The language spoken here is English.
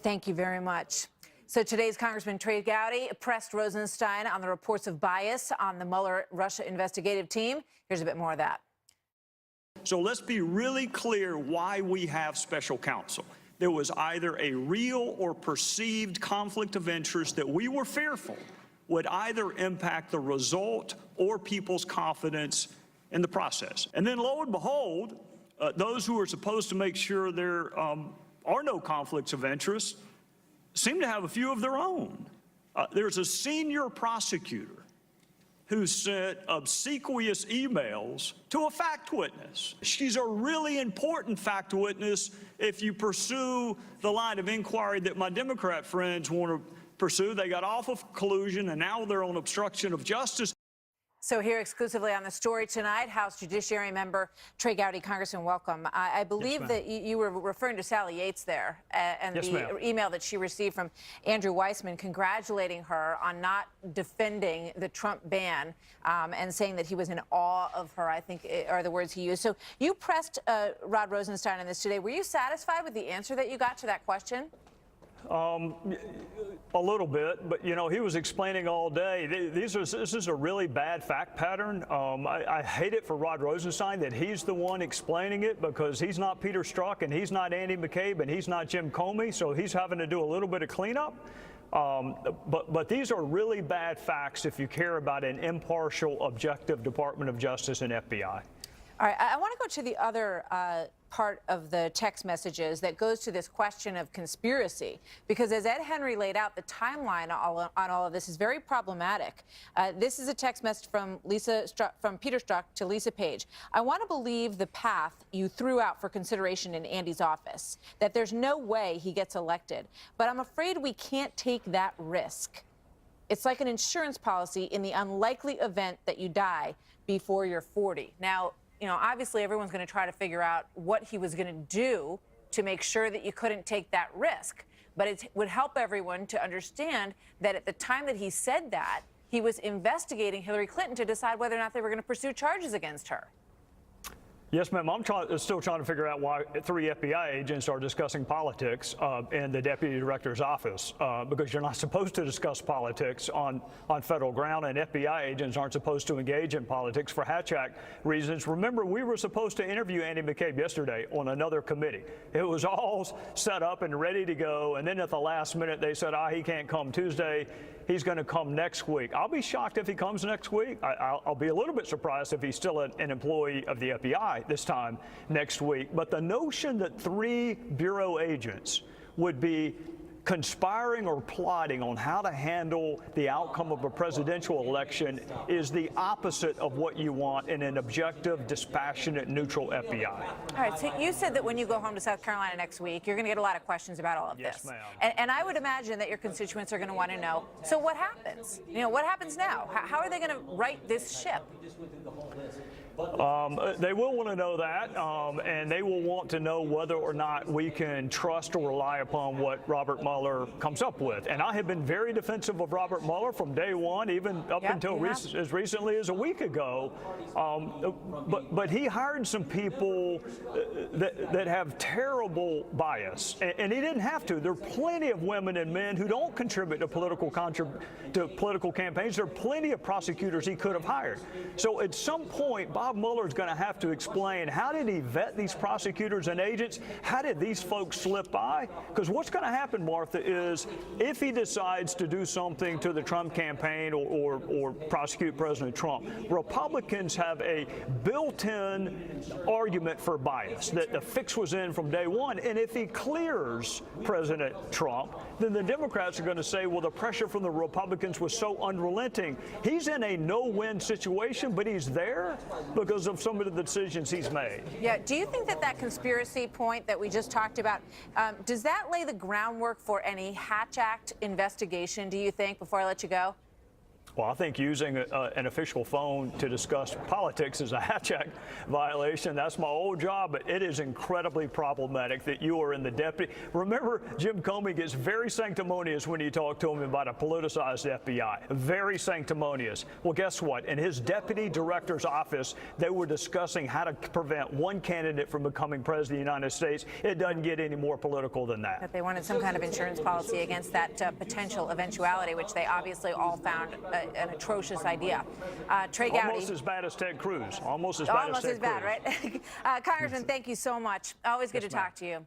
Thank you very much. So today's Congressman Trey Gowdy pressed Rosenstein on the reports of bias on the Mueller Russia investigative team. Here's a bit more of that. So let's be really clear why we have special counsel. There was either a real or perceived conflict of interest that we were fearful would either impact the result or people's confidence in the process. And then lo and behold, those who are supposed to make sure there are no conflicts of interest seem to have a few of their own. There's a senior prosecutor who sent obsequious emails to a fact witness. She's a really important fact witness if you pursue the line of inquiry that my Democrat friends want to pursue. They got off of collusion, and now they're on obstruction of justice. So here exclusively on the story tonight, House Judiciary Member Trey Gowdy. Congressman, welcome. I believe that you were referring to Sally Yates there and the email that she received from Andrew Weissman congratulating her on not defending the Trump ban and saying that he was in awe of her, I think are the words he used. So you pressed Rod Rosenstein on this today. Were you satisfied with the answer that you got to that question? A little bit, but you know, he was explaining all day. This is a really bad fact pattern. I hate it for Rod Rosenstein that he's the one explaining it, because he's not Peter Strzok and he's not Andy McCabe and he's not Jim Comey, so he's having to do a little bit of cleanup. But these are really bad facts if you care about an impartial, objective Department of Justice and FBI. All right, I want to go to the other part of the text messages that goes to this question of conspiracy, because as Ed Henry laid out, the timeline on all of this is very problematic. This is a text message from Peter Strzok to Lisa Page. I want to believe the path you threw out for consideration in Andy's office, that there's no way he gets elected, but I'm afraid we can't take that risk. It's like an insurance policy in the unlikely event that you die before you're 40. Now, you know, obviously everyone's going to try to figure out what he was going to do to make sure that you couldn't take that risk. But it would help everyone to understand that at the time that he said that, he was investigating Hillary Clinton to decide whether or not they were going to pursue charges against her. Yes, ma'am. I'm still trying to figure out why 3 FBI agents are discussing politics in the deputy director's office, because you're not supposed to discuss politics on federal ground, and FBI agents aren't supposed to engage in politics for Hatch Act reasons. Remember, we were supposed to interview Andy McCabe yesterday on another committee. It was all set up and ready to go, and then at the last minute they said, he can't come Tuesday. He's going to come next week. I'll be shocked if he comes next week. I'll be a little bit surprised if he's still an employee of the FBI this time next week. But the notion that 3 bureau agents would be conspiring or plotting on how to handle the outcome of a presidential election is the opposite of what you want in an objective, dispassionate, neutral FBI. All right, so you said that when you go home to South Carolina next week, you're going to get a lot of questions about all of this. Yes, ma'am. And I would imagine that your constituents are going to want to know, so what happens? You know, what happens now? How are they going to right this ship? They will want to know that, and they will want to know whether or not we can trust or rely upon what Robert Mueller comes up with. And I have been very defensive of Robert Mueller from day one, even up until as recently as a week ago. But he hired some people that have terrible bias, and he didn't have to. There are plenty of women and men who don't contribute to political campaigns. There are plenty of prosecutors he could have hired. So at some point, Bob Mueller is going to have to explain, how did he vet these prosecutors and agents? How did these folks slip by? Because what's going to happen, Martha, is if he decides to do something to the Trump campaign or prosecute President Trump, Republicans have a built-in argument for bias, that the fix was in from day one. And if he clears President Trump, then the Democrats are going to say, well, the pressure from the Republicans was so unrelenting. He's in a no-win situation, but he's there because of some of the decisions he's made. Yeah. Do you think that conspiracy point that we just talked about, does that lay the groundwork for any Hatch Act investigation, do you think, before I let you go? Well, I think using an official phone to discuss politics is a Hatch Act violation. That's my old job, but it is incredibly problematic that you are in the deputy. Remember, Jim Comey gets very sanctimonious when you talk to him about a politicized FBI. Very sanctimonious. Well, guess what? In his deputy director's office, they were discussing how to prevent one candidate from becoming president of the United States. It doesn't get any more political than that. That they wanted some kind of insurance policy against that potential eventuality, which they obviously all found an atrocious idea. Trey Gowdy. Almost as bad as Ted Cruz. Almost as bad as Ted Cruz. Right? Congressman, thank you so much. Always good to talk to you.